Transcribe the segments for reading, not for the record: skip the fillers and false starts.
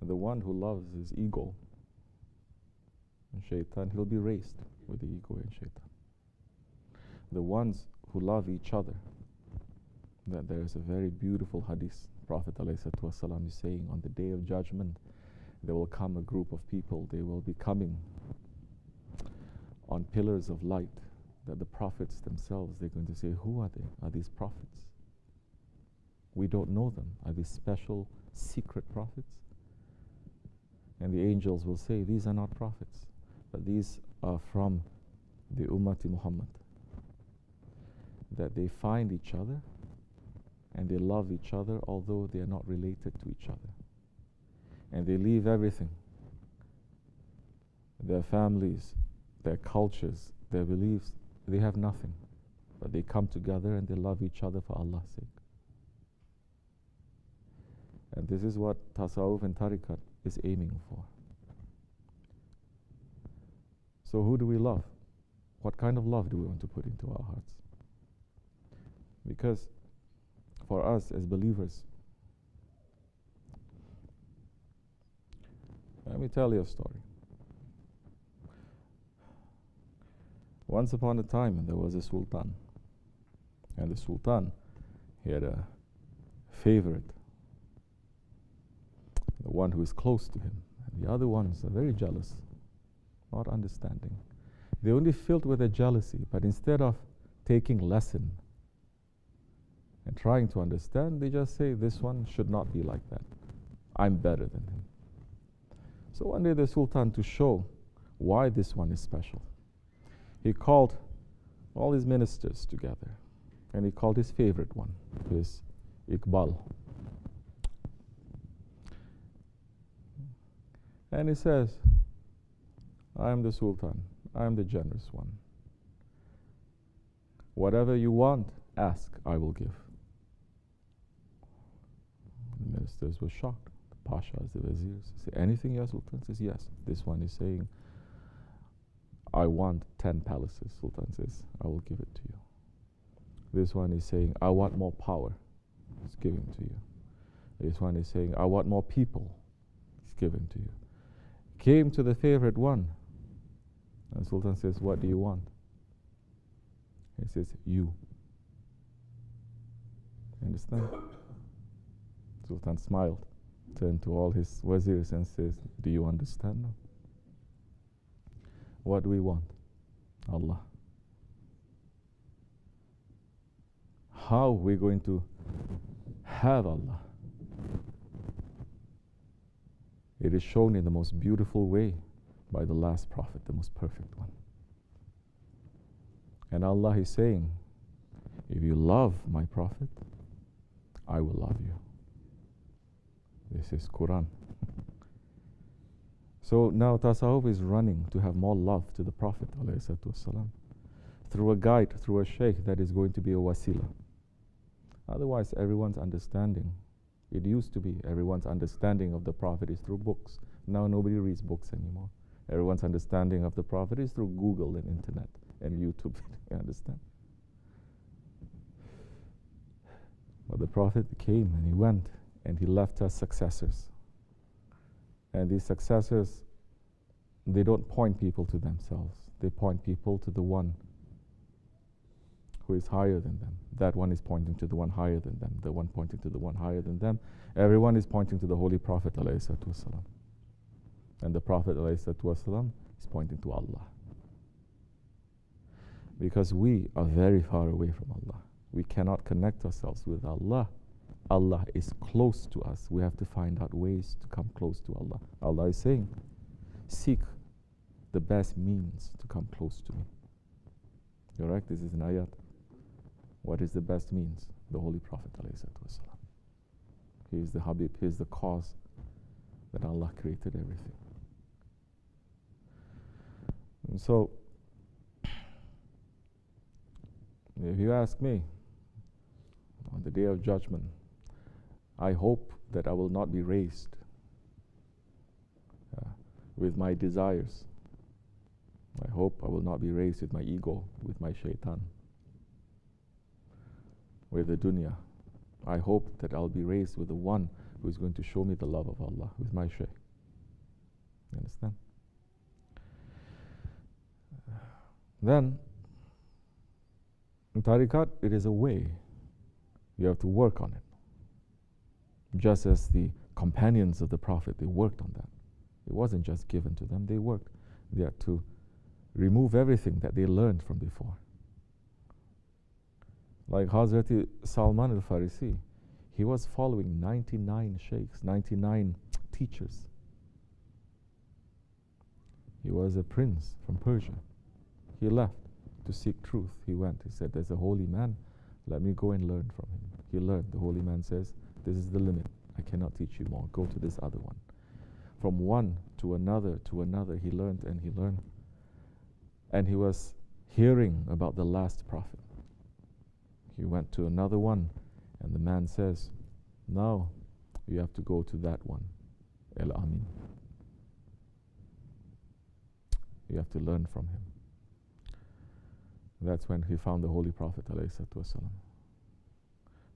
the one who loves his ego and shaitan, he'll be raised with the ego and shaitan. The ones who love each other, that there is a very beautiful hadith. Prophet ﷺ is saying, on the day of judgment, there will come a group of people, they will be coming on pillars of light, that the prophets themselves, they're going to say, who are they? Are these prophets? We don't know them. Are these special, secret prophets? And the angels will say, these are not prophets, but these are from the Ummati Muhammad. That they find each other and they love each other, although they are not related to each other. And they leave everything, their families, their cultures, their beliefs, they have nothing. But they come together and they love each other for Allah's sake. And this is what Tasawwuf and Tariqat is aiming for. So who do we love? What kind of love do we want to put into our hearts? Because for us as believers, let me tell you a story. Once upon a time, there was a sultan. And the sultan, he had a favorite, the one who is close to him. And the other ones are very jealous, not understanding. They're only filled with a jealousy, but instead of taking lesson and trying to understand, they just say, this one should not be like that. I'm better than him. So one day the sultan, to show why this one is special, he called all his ministers together, and he called his favorite one, his Iqbal. And he says, I am the sultan, I am the generous one. Whatever you want, ask, I will give. The ministers were shocked. The pashas, the wazirs say, anything, Ya Sultan? Says, yes. This one is saying, I want 10 palaces. Sultan says, I will give it to you. This one is saying, I want more power. It's given to you. This one is saying, I want more people. It's given to you. Came to the favorite one. And Sultan says, what do you want? He says, you. Understand? Sultan smiled, turned to all his wazirs and says, do you understand now? What do we want? Allah. How are we going to have Allah? It is shown in the most beautiful way by the last prophet, the most perfect one. And Allah is saying, if you love my prophet, I will love you. This is Quran. So now Tasawwuf is running to have more love to the Prophet ﷺ, through a guide, through a sheikh that is going to be a wasila. Otherwise, everyone's understanding, it used to be everyone's understanding of the Prophet is through books. Now nobody reads books anymore. Everyone's understanding of the Prophet is through Google and internet and YouTube. You understand? But the Prophet came and he went and he left us successors. And these successors, they don't point people to themselves. They point people to the one who is higher than them. That one is pointing to the one higher than them. The one pointing to the one higher than them. Everyone is pointing to the Holy Prophet ﷺ. And the Prophet ﷺ is pointing to Allah. Because we are very far away from Allah. We cannot connect ourselves with Allah. Allah is close to us. We have to find out ways to come close to Allah. Allah is saying, seek the best means to come close to me. You're right, this is an ayat. What is the best means? The Holy Prophet ﷺ. He is the Habib, he is the cause that Allah created everything. And so, if you ask me, on the day of judgment, I hope that I will not be raised with my desires. I hope I will not be raised with my ego, with my shaitan, with the dunya. I hope that I'll be raised with the one who is going to show me the love of Allah, with my shaykh. understand? Then, in tariqat, it is a way. You have to work on it. Just as the companions of the Prophet, they worked on that. It wasn't just given to them, they worked. They had to remove everything that they learned from before. Like Hazrat Salman al-Farisi, he was following 99 sheikhs, 99 teachers. He was a prince from Persia. He left to seek truth. He went. He said, there's a holy man. Let me go and learn from him. He learned. The holy man says, this is the limit. I cannot teach you more. Go to this other one. From one to another, he learned and he learned. And he was hearing about the last prophet. He went to another one, and the man says, now you have to go to that one, El Amin. You have to learn from him. That's when he found the Holy Prophet ﷺ.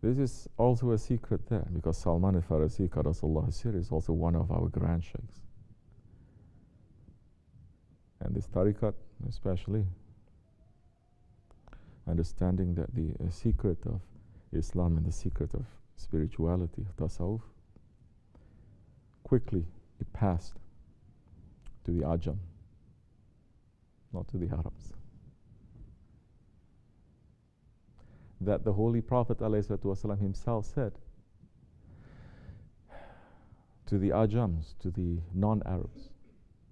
This is also a secret there, because Salman al-Farisi, Qaddasallahu Sirr, is also one of our grand sheikhs. And this tariqat, especially, understanding that the secret of Islam and the secret of spirituality, of tasawwuf, quickly it passed to the Ajam, not to the Arabs. That the Holy Prophet ﷺ himself said to the Ajams, to the non-Arabs,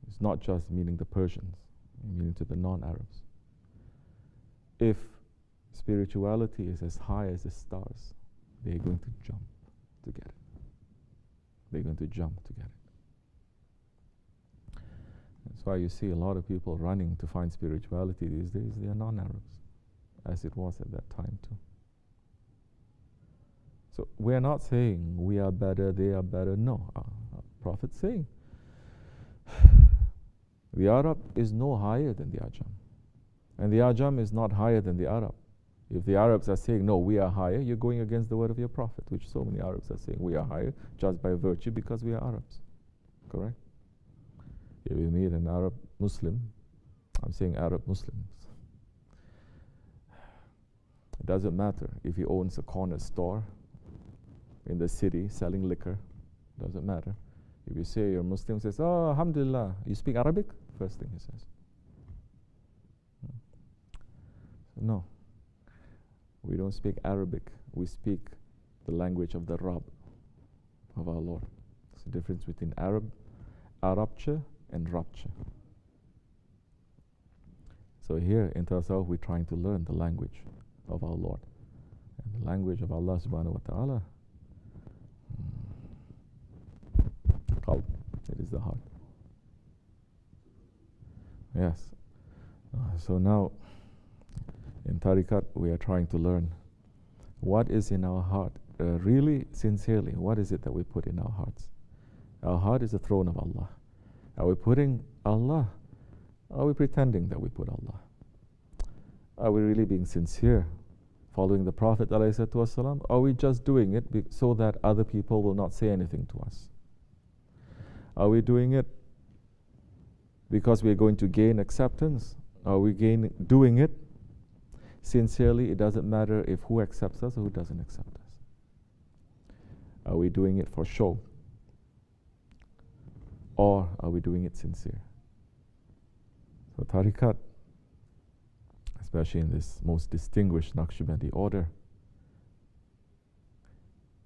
it's not just meaning the Persians, meaning to the non-Arabs. If spirituality is as high as the stars, they're going to jump to get it. They're going to jump to get it. That's why you see a lot of people running to find spirituality these days. They are non-Arabs, as it was at that time too. So we're not saying we are better, they are better. No, our Prophet's saying the Arab is no higher than the Ajam. And the Ajam is not higher than the Arab. If the Arabs are saying, no, we are higher, you're going against the word of your Prophet, which so many Arabs are saying we are higher just by virtue because we are Arabs. Correct? If you meet an Arab Muslim, I'm saying Arab Muslims, it doesn't matter if he owns a corner store in the city selling liquor, doesn't matter. If you say you're Muslim, he says, oh, alhamdulillah, you speak Arabic? First thing he says. No, we don't speak Arabic. We speak the language of the Rabb, of our Lord. There's a difference between Arabcha and Rabcha. So here in Tasawwuf, we're trying to learn the language of our Lord. And the language of Allah subhanahu wa ta'ala, qalb, it is the heart. Yes. So now, in tariqat, we are trying to learn what is in our heart. Really, sincerely, what is it that we put in our hearts? Our heart is the throne of Allah. Are we putting Allah? Are we pretending that we put Allah? Are we really being sincere, following the Prophet ﷺ? Are we just doing it so that other people will not say anything to us? Are we doing it because we're going to gain acceptance? Are we doing it sincerely? It doesn't matter if who accepts us or who doesn't accept us. Are we doing it for show? Or are we doing it sincere? So tariqat, especially in this most distinguished Naqshbandi order,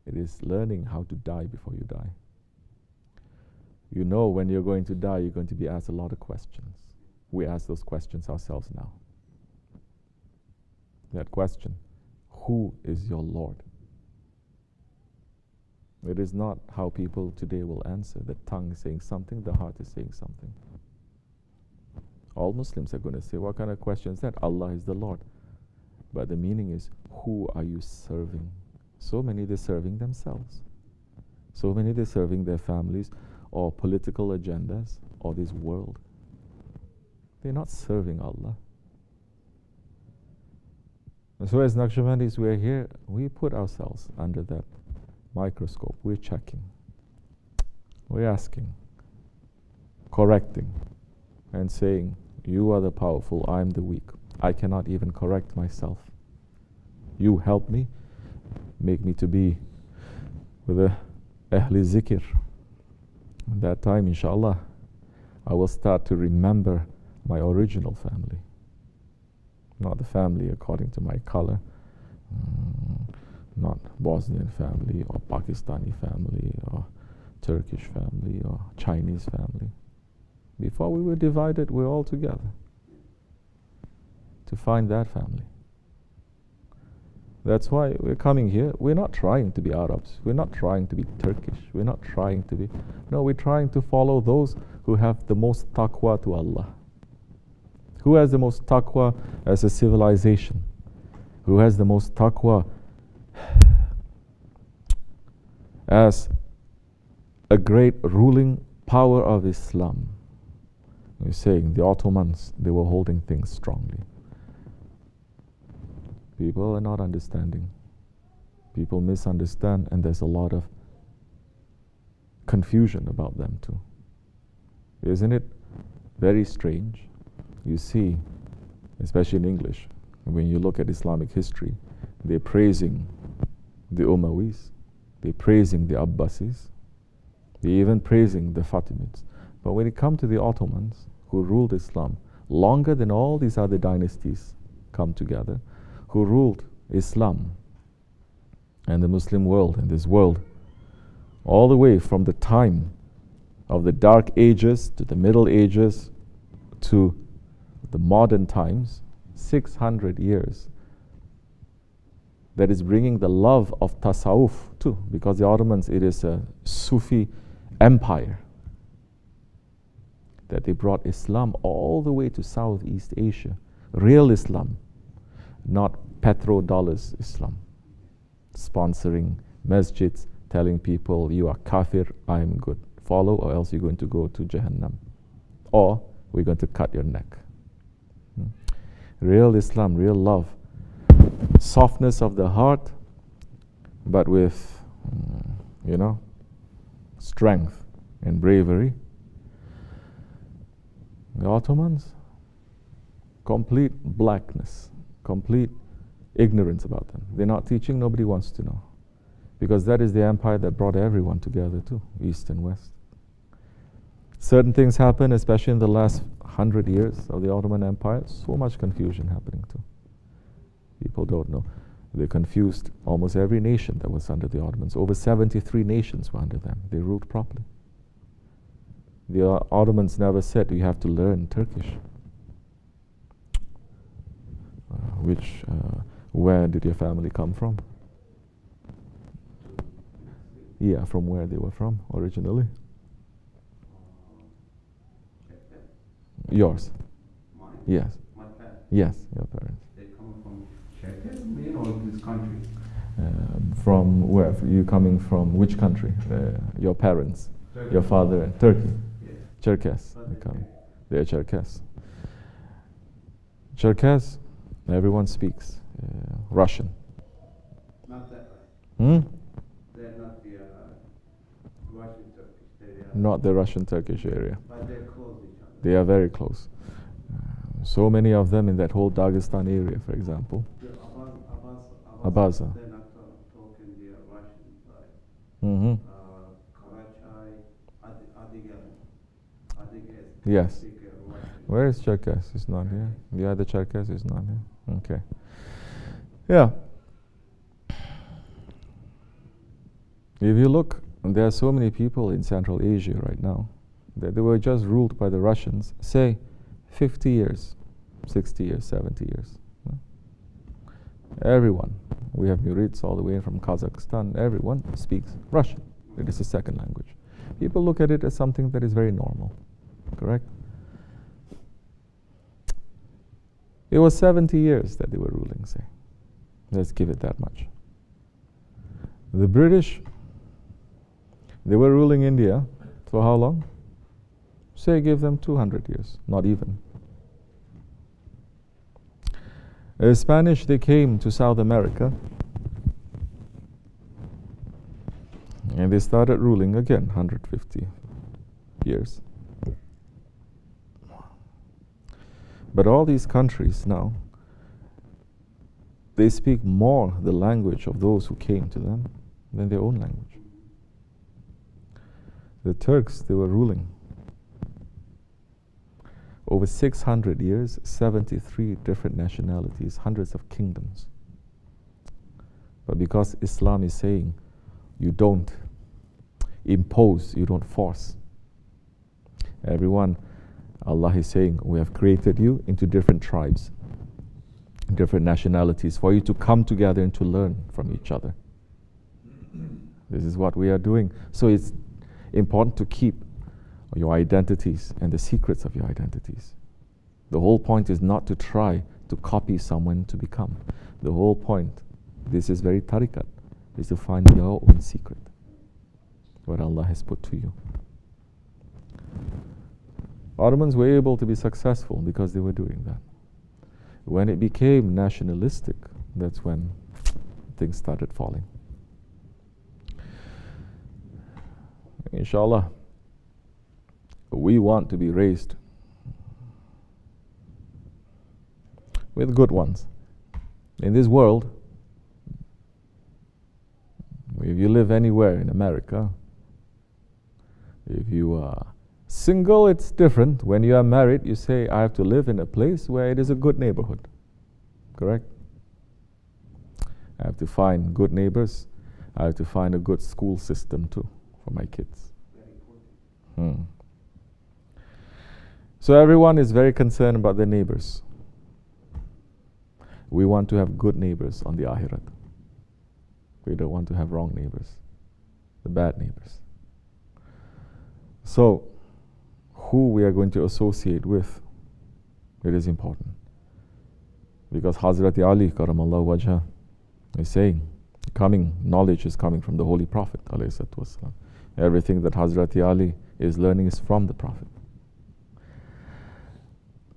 it is learning how to die before you die. You know when you're going to die, you're going to be asked a lot of questions. We ask those questions ourselves now. That question, who is your Lord? It is not how people today will answer. The tongue is saying something, the heart is saying something. All Muslims are going to say, what kind of question is that? Allah is the Lord. But the meaning is, who are you serving? So many they're serving themselves. So many they're serving their families or political agendas or this world. They're not serving Allah. And so as Naqshbandis, we're here, we put ourselves under that microscope. We're checking. We're asking correcting and saying, you are the powerful, I am the weak. I cannot even correct myself. You help me, make me to be with the Ahli Zikr. At that time, inshallah, I will start to remember my original family. Not the family according to my color, not Bosnian family or Pakistani family or Turkish family or Chinese family. Before we were divided, we were all together. To find that family. That's why we're coming here. We're not trying to be Arabs. We're not trying to be Turkish. We're not trying to be... No, we're trying to follow those who have the most taqwa to Allah. Who has the most taqwa as a civilization? Who has the most taqwa as a great ruling power of Islam? We're saying the Ottomans, they were holding things strongly. People are not understanding. People misunderstand, and there's a lot of confusion about them too. Isn't it very strange? You see, especially in English, when you look at Islamic history, they're praising the Umayyads, they're praising the Abbasis, they're even praising the Fatimids. But when it comes to the Ottomans, who ruled Islam longer than all these other dynasties come together, who ruled Islam and the Muslim world and this world all the way from the time of the Dark Ages to the Middle Ages to the modern times, 600 years. That is bringing the love of Tasawwuf too, because the Ottomans, it is a Sufi empire. That they brought Islam all the way to Southeast Asia. Real Islam, not petrodollars Islam. Sponsoring masjids, telling people, you are kafir, I am good. Follow, or else you're going to go to Jahannam. Or we're going to cut your neck. Real Islam, real love. Softness of the heart, but with, strength and bravery. The Ottomans, complete blackness, complete ignorance about them. They're not teaching, nobody wants to know. Because that is the empire that brought everyone together too, East and West. Certain things happen, especially in the last 100 years of the Ottoman Empire, so much confusion happening too. People don't know. They confused almost every nation that was under the Ottomans. Over 73 nations were under them. They ruled properly. The Ottomans never said, you have to learn Turkish. Where did your family come from? Yeah, from where they were from originally. Yours? Mine? Yes. My parents? Yes, your parents. They come from Cherkessia or this country? From where? You coming from which country? Your parents? Turkey. Your father? Turkey? Yes. Cherkess. They're Cherkess. Cherkess, everyone speaks Russian. Not that right. They're not the Russian Turkish. Not the Russian Turkish area. But they're close to each other. They are very close. So many of them in that whole Dagestan area, for example. Abaza. They're not talking the Russian side. Karachay, Adigaz. Yes. Where is Cherkess? He's not here. Yeah, the Cherkess is not here. Okay. Yeah. If you look, there are so many people in Central Asia right now that they were just ruled by the Russians, say 50 years, 60 years, 70 years. Everyone. We have Murids all the way from Kazakhstan. Everyone speaks Russian. It is a second language. People look at it as something that is very normal. Correct? It was 70 years that they were ruling, say. Let's give it that much. The British, they were ruling India for how long? Say give them 200 years, not even. The Spanish, they came to South America and they started ruling again 150 years. But all these countries now, they speak more the language of those who came to them than their own language. The Turks, they were ruling. Over 600 years, 73 different nationalities, hundreds of kingdoms. But because Islam is saying, you don't impose, you don't force. Everyone, Allah is saying, we have created you into different tribes, different nationalities, for you to come together and to learn from each other. This is what we are doing. So it's important to keep your identities and the secrets of your identities. The whole point is not to try to copy someone to become. The whole point, this is very tariqat, is to find your own secret, what Allah has put to you. Ottomans were able to be successful because they were doing that. When it became nationalistic, that's when things started falling. Inshallah, we want to be raised with good ones. In this world, if you live anywhere in America, if you are single, it's different. When you are married, you say, I have to live in a place where it is a good neighborhood. Correct? I have to find good neighbors. I have to find a good school system too for my kids. So everyone is very concerned about their neighbors. We want to have good neighbors on the Akhirat. We don't want to have wrong neighbors, the bad neighbors. So, who we are going to associate with, it is important. Because Hazrat Ali Karamallahu Wajha is saying, knowledge is coming from the Holy Prophet ﷺ. Everything that Hazrat Ali is learning is from the Prophet.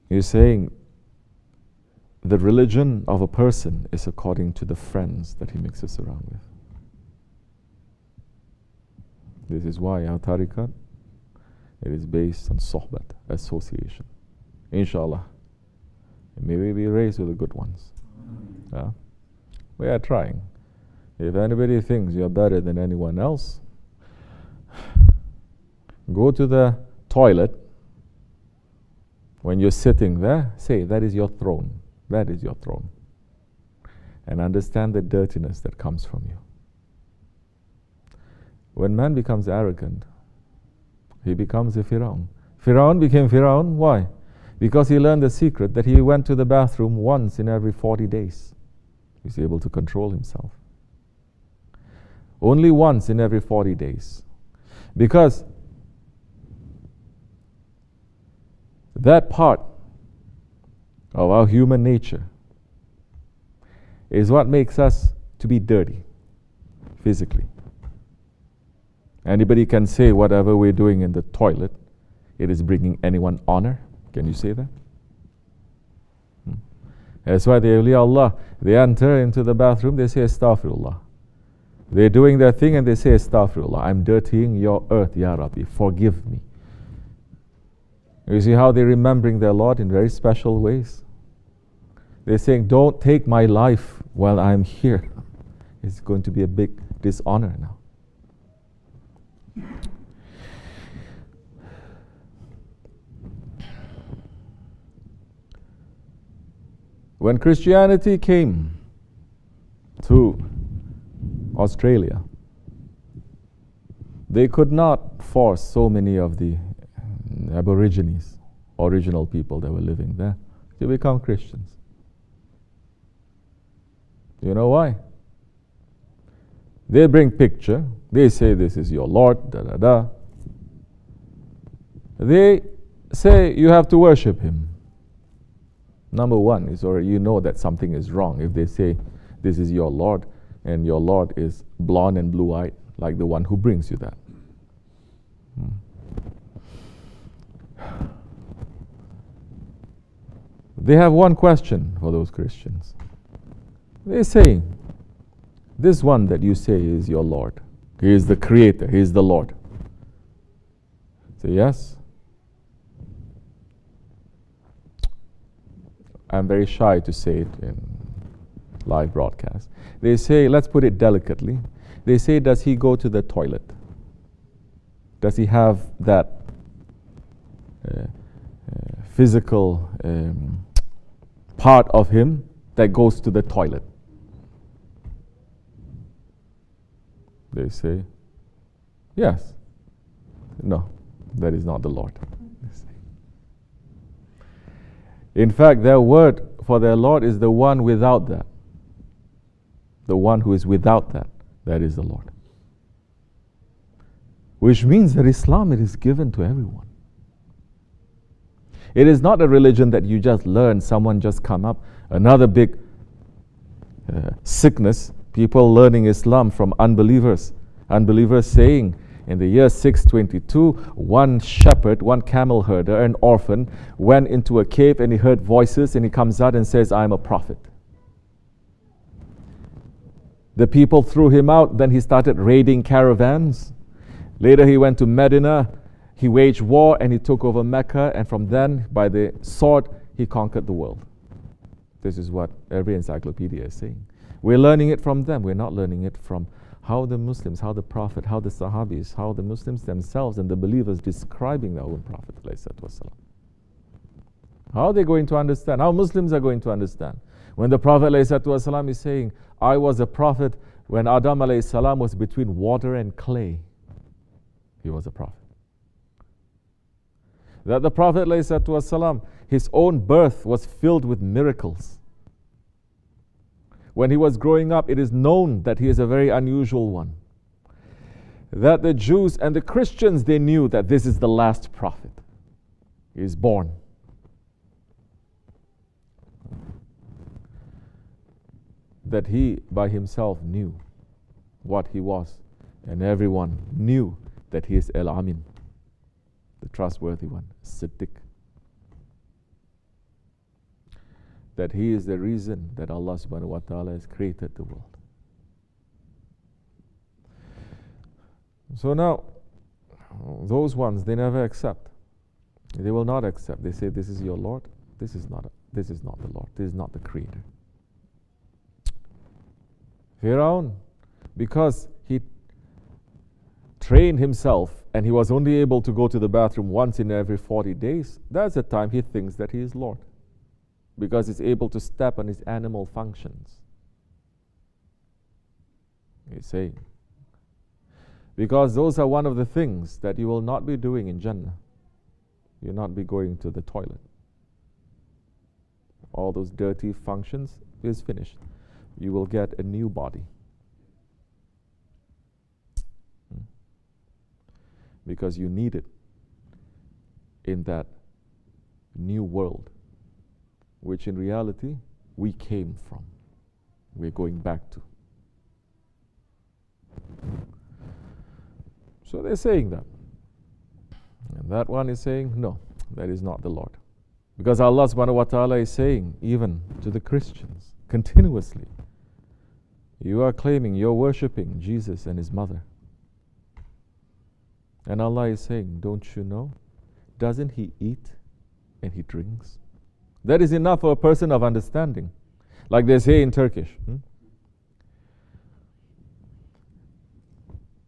He's saying, the religion of a person is according to the friends that he mixes around with. This is why our tariqat, it is based on sohbat, association. Inshallah, may we be raised with the good ones. We are trying. If anybody thinks you're better than anyone else, go to the toilet. When you're sitting there, say, that is your throne. That is your throne. And understand the dirtiness that comes from you. When man becomes arrogant, he becomes a Firaun. Firaun became Firaun. Why? Because he learned the secret that he went to the bathroom once in every 40 days. He's able to control himself. Only once in every 40 days. Because that part of our human nature is what makes us to be dirty physically. Anybody can say whatever we're doing in the toilet, it is bringing anyone honor. Can you say that? That's why the awliya Allah, they enter into the bathroom, they say astaghfirullah. They're doing their thing and they say astaghfirullah. I'm dirtying your earth, Ya Rabbi, forgive me. You see how they're remembering their Lord in very special ways. They're saying, don't take my life while I'm here. It's going to be a big dishonor now. When Christianity came to Australia, they could not force so many of the Aborigines, original people that were living there, to become Christians. You know why? They bring picture, they say this is your Lord, da da da. They say you have to worship him. Number one is already, you know that something is wrong if they say this is your Lord and your Lord is blonde and blue-eyed like the one who brings you that. They have one question for those Christians. They say, this one that you say is your Lord. He is the creator, he is the Lord. Say yes. I'm very shy to say it in live broadcast. They say, let's put it delicately, they say, does he go to the toilet? Does he have that physical part of him that goes to the toilet? They say, yes. No, that is not the Lord. In fact, their word for their Lord is the one without that. The one who is without that, that is the Lord. Which means that Islam, it is given to everyone. It is not a religion that you just learn, someone just come up. Another big sickness, people learning Islam from unbelievers. Unbelievers saying, in the year 622, one shepherd, one camel herder, an orphan, went into a cave and he heard voices and he comes out and says, I'm a prophet. The people threw him out, then he started raiding caravans. Later he went to Medina, he waged war and he took over Mecca, and from then, by the sword, he conquered the world. This is what every encyclopedia is saying. We're learning it from them. We're not learning it from how the Muslims, how the Prophet, how the Sahabis, how the Muslims themselves and the believers describing their own Prophet. How are they going to understand? How Muslims are going to understand? When the Prophet ﷺ is saying, I was a prophet when Adam ﷺ was between water and clay. He was a prophet. That the Prophet ﷺ, his own birth was filled with miracles. When he was growing up, it is known that he is a very unusual one. That the Jews and the Christians, they knew that this is the last prophet. He is born. That he by himself knew what he was, and everyone knew that he is Al-Amin, the trustworthy one, Siddiq. That he is the reason that Allah subhanahu wa ta'ala has created the world. So now, those ones, they never accept. They will not accept. They say, this is your Lord. This is not the Lord. This is not the Creator. Fir'aun, because he trained himself and he was only able to go to the bathroom once in every 40 days, that's the time he thinks that he is Lord. Because he's able to step on his animal functions. You say, because those are one of the things that you will not be doing in Jannah. You'll not be going to the toilet. All those dirty functions is finished. You will get a new body. Because you need it in that new world, which in reality we came from, we're going back to. So they're saying that. And that one is saying, no, that is not the Lord. Because Allah subhanahu wa ta'ala is saying, even to the Christians, continuously, you are claiming, you're worshipping Jesus and his mother. And Allah is saying, don't you know? Doesn't he eat and he drinks? That is enough for a person of understanding. Like they say in Turkish.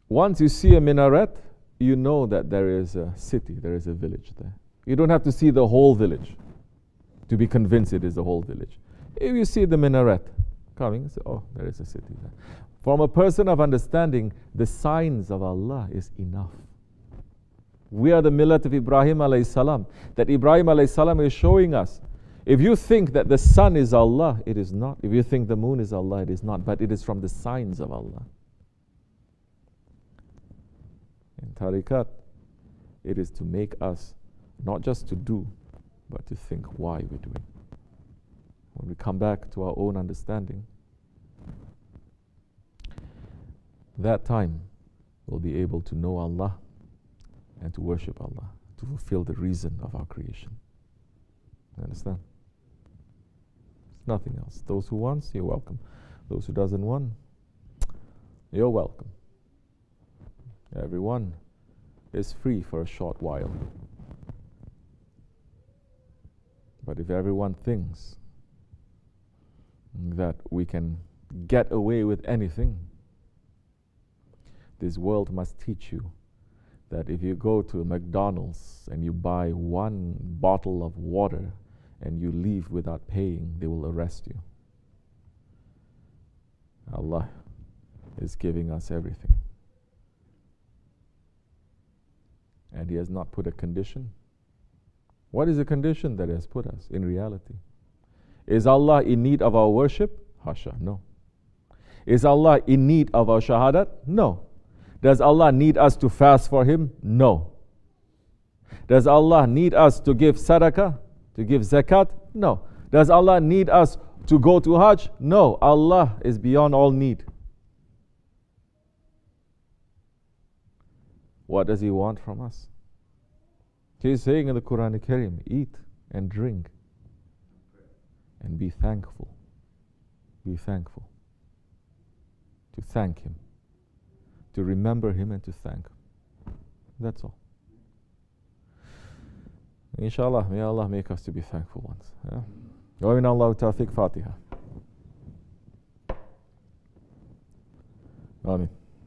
Once you see a minaret, you know that there is a city, there is a village there. You don't have to see the whole village to be convinced it is the whole village. If you see the minaret coming, you say, oh, there is a city there. From a person of understanding, the signs of Allah is enough. We are the millat of Ibrahim alayhi salam. That Ibrahim alayhi salam is showing us. If you think that the sun is Allah, it is not. If you think the moon is Allah, it is not. But it is from the signs of Allah. In tariqat, it is to make us not just to do, but to think why we're doing. When we come back to our own understanding, that time we'll be able to know Allah and to worship Allah, to fulfill the reason of our creation. You understand? Nothing else. Those who wants, you're welcome. Those who doesn't want, you're welcome. Everyone is free for a short while. But if everyone thinks that we can get away with anything. This world must teach you that if you go to McDonald's and you buy one bottle of water and you leave without paying, they will arrest you. Allah is giving us everything. And He has not put a condition. What is the condition that He has put us in reality? Is Allah in need of our worship? Hasha, no. Is Allah in need of our shahadat? No. Does Allah need us to fast for Him? No. Does Allah need us to give sadaqah, to give zakat? No. Does Allah need us to go to Hajj? No. Allah is beyond all need. What does He want from us? He is saying in the Quran Al-Karim, eat and drink and be thankful. Be thankful. To thank Him. To remember Him and to thank Him. That's all. Inshallah, may Allah make us to be thankful ones. Wa min Allah tawfiq. Fatiha. Amin.